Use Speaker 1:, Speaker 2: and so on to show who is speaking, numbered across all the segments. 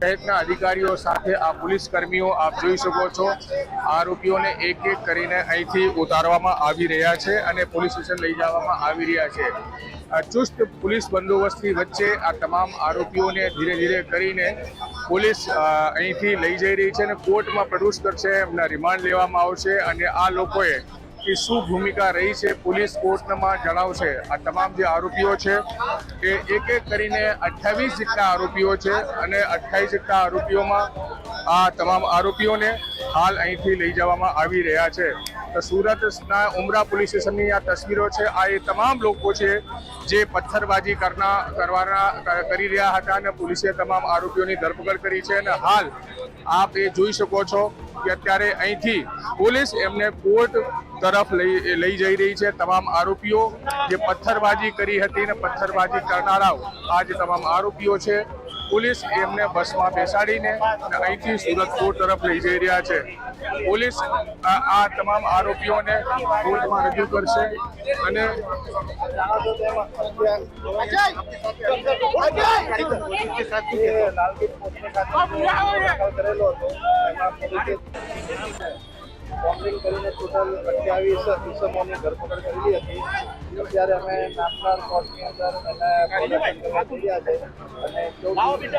Speaker 1: સહિતના અધિકારીઓ સાથે આ પોલીસ કર્મીઓ આપ જોઈ શકો છો આરોપીઓને એક એક કરીને અહીંથી ઉતારવામાં આવી રહ્યા છે અને પોલીસ સ્ટેશન લઈ જવામાં આવી રહ્યા છે। ચુસ્ત પોલીસ બંદોબસ્તની વચ્ચે આ તમામ આરોપીઓને ધીરે ધીરે કરીને પોલીસ અહીંથી લઈ જઈ રહી છે અને કોર્ટમાં પ્રોડ્યુસ કરશે, એમના રિમાન્ડ લેવામાં આવશે અને આ લોકોએ की શું ભૂમિકા રહી છે પોલીસ કોર્ટમાં જણાવશે। આ તમામ જે આરોપીઓ છે એ એક એક કરીને 28 જેટલા આરોપીઓ છે અને 28 જેટલા આરોપીઓમાં આ તમામ આરોપીઓને હાલ અહીંથી લઈ જવામાં આવી રહ્યા છે। તો સુરતના ઉમરા પોલીસ સ્ટેશનની આ તસવીરો છે। આ એ તમામ લોકો છે જે પથ્થરબાજી કરી રહ્યા હતા અને પોલીસે તમામ આરોપીઓની ધરપકડ કરી છે અને હાલ આપ એ જોઈ શકો છો કે અત્યારે અહીંથી પોલીસ એમને કોર્ટ તરફ લઈ જઈ રહી છે। તમામ આરોપીઓ જે પથ્થરબાજી કરી હતી અને પથ્થરબાજી કરનારાઓ આ જે તમામ આરોપીઓ છે પોલીસ એમને બસમાં બેસાડીને અહીંથી સુરત કોર્ટ તરફ લઈ જઈ રહ્યા છે। પોલીસ આ તમામ આરોપીઓને કોર્ટમાં રજૂ કરશે અને
Speaker 2: બોમ્બિંગ કરીને ટોટલ 28 ઇસમોની ધરપકડ કરેલી હતી। અત્યારે અમે નામદાર કોર્ટની અંદર કર્યા છે અને 14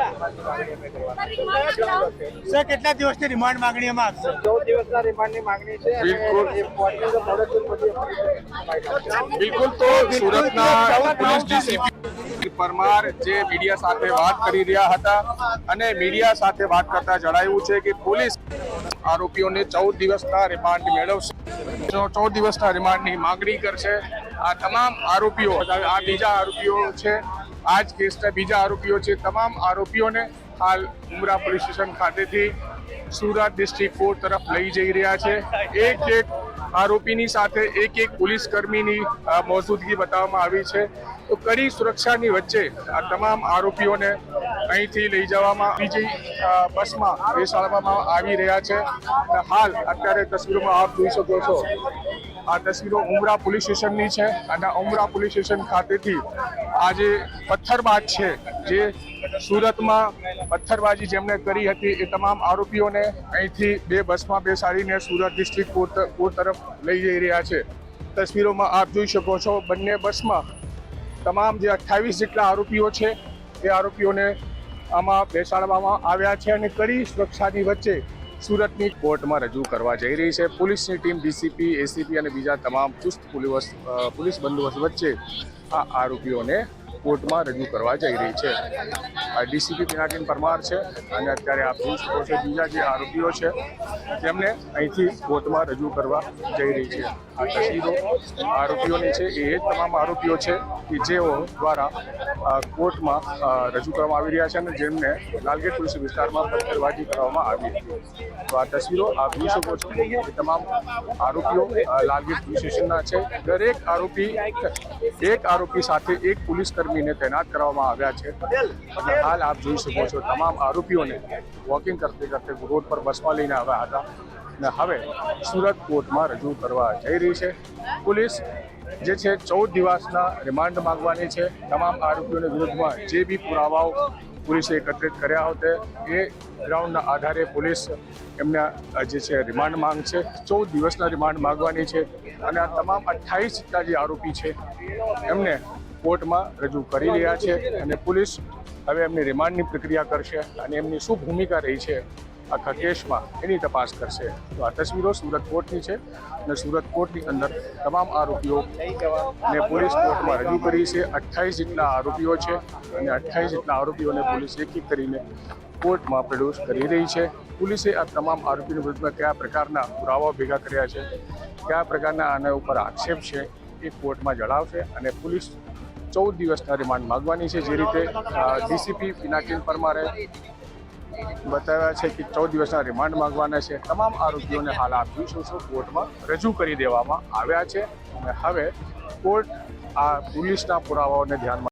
Speaker 3: સર કેટલા દિવસની રિમાન્ડ માંગણી એમાં આપશે?
Speaker 2: 14 દિવસના રિમાન્ડની માંગણી છે અને એ કોર્ટની અંદર
Speaker 1: બિલકુલ। તો સુરતના પોલીસ ડીસીપી પરમાર જે મીડિયા સાથે વાત કરી રહ્યા હતા અને મીડિયા સાથે વાત કરતા જણાવ્યું છે કે પોલીસ આરોપીઓને 14 દિવસના રિમાન્ડ મેળવશે, 14 દિવસના રિમાન્ડની માંગણી કરશે। આ તમામ આરોપીઓ આ બીજા આરોપીઓ છે, આ જ કેસના બીજા આરોપીઓ છે, તમામ આરોપીઓને હાલ ઉમરા પોલીસ સ્ટેશન ખાતેથી સુરત ડિસ્ટ્રિક્ટ કોર્ટ તરફ લઈ જઈ રહ્યા છે। એક એક આરોપીની સાથે એક પોલીસ કર્મીની મોજૂદગી બતાવવામાં આવી છે। તો કડી સુરક્ષાની વચ્ચે આ તમામ આરોપીઓને અહીંથી લઈ જવામાં બીજી બસમાં બેસાડવામાં આવી રહ્યા છે। હાલ અત્યારે તસવીરોમાં આપ જોઈ શકો છો આ તસવીરો ઉમરા પોલીસ સ્ટેશનની છે અને ઉમરા પોલીસ સ્ટેશન ખાતેથી આ જે પથ્થરબાજ છે, જે સુરતમાં પથ્થરબાજી જેમણે કરી હતી એ તમામ આરોપીઓને અહીંથી બે બસમાં બેસાડીને સુરત ડિસ્ટ્રિક્ટ કોર્ટ તરફ લઈ જઈ રહ્યા છે। તસવીરોમાં આપ જોઈ શકો છો બંને બસમાં તમામ જે 28 જેટલા આરોપીઓ છે એ આરોપીઓને આમાં બેસાડવામાં આવ્યા છે અને કડી સુરક્ષાની વચ્ચે સુરતની કોર્ટમાં રજૂ કરવા જઈ રહી છે। પોલીસની ટીમ ડીસીપી, એસીપી અને બીજા તમામ ચુસ્ત પોલીસ બંદોબસ્ત વચ્ચે આ આરોપીઓને કોર્ટમાં રજૂ કરવા જઈ રહી છે। આ ડીસીપી પિનાકીન પરમાર છે અને અત્યારે આપ જોઈ શકો છો બીજા જે આરોપીઓ છે તેમને અહીંથી કોર્ટમાં રજૂ કરવા જઈ રહી છે। આ તસવીરો આરોપીઓની છે, એ જ તમામ આરોપીઓ છે કે જેઓ દ્વારા કોર્ટમાં રજૂ કરવામાં આવી રહ્યા છે અને જેમને લાલગેટ પોલીસ વિસ્તારમાં પથ્થરબાજી કરવામાં આવી હતી। તો આ તસવીરો આપ જોઈ શકો છો કે તમામ આરોપીઓ લાલગેટ પોલીસ સ્ટેશનના છે। દરેક આરોપી એક આરોપી સાથે એક પોલીસ કર્મીને તૈનાત કરવામાં આવ્યા છે અને હાલ આપ જોઈ શકો છો તમામ આરોપીઓને વોકિંગ કરતે કરતે રોડ પર બસમાં લઈને આવ્યા હતા અને હવે સુરત કોર્ટમાં રજૂ કરવા જઈ રહી છે। પોલીસ જે છે 14 દિવસના રિમાન્ડ માંગવાની છે। તમામ આરોપીઓની વિરુદ્ધમાં જે બી પુરાવાઓ પોલીસે એકત્રિત કર્યા હતા એ ગ્રાઉન્ડના આધારે પોલીસ એમના જે છે રિમાન્ડ માંગ છે। 14 દિવસના રિમાન્ડ માંગવાની છે અને આ તમામ 28 જેટલા જે આરોપી છે એમને કોર્ટમાં રજૂ કરી રહ્યા છે અને પોલીસ હવે એમની રિમાન્ડની પ્રક્રિયા કરશે અને એમની શું ભૂમિકા રહી છે આખા કેસમાં એની તપાસ કરશે। તો આ તસવીરો સુરત કોર્ટની છે અને સુરત કોર્ટની અંદર તમામ આરોપીઓને પોલીસ કોર્ટમાં રજૂ કરી છે। 28 જેટલા આરોપીઓ છે અને 28 જેટલા આરોપીઓને પોલીસ એક એક કરીને કોર્ટમાં પ્રોડ્યુસ કરી રહી છે। પોલીસે આ તમામ આરોપીની વિરુદ્ધમાં કયા પ્રકારના પુરાવાઓ ભેગા કર્યા છે, કયા પ્રકારના આના ઉપર આક્ષેપ છે એ કોર્ટમાં જણાવશે અને પોલીસ 14 દિવસના રિમાન્ડ માંગવાની છે। જે રીતે ડીસીપી પિનાકીન પરમારે બતાવ્યા છે કે 14 દિવસના રિમાન્ડ માંગવાના છે। તમામ આરોપીઓને હાલ આપ જોઈ શકો છો કોર્ટમાં રજૂ કરી દેવામાં આવ્યા છે અને હવે કોર્ટ આ પોલીસના પુરાવાઓને ધ્યાનમાં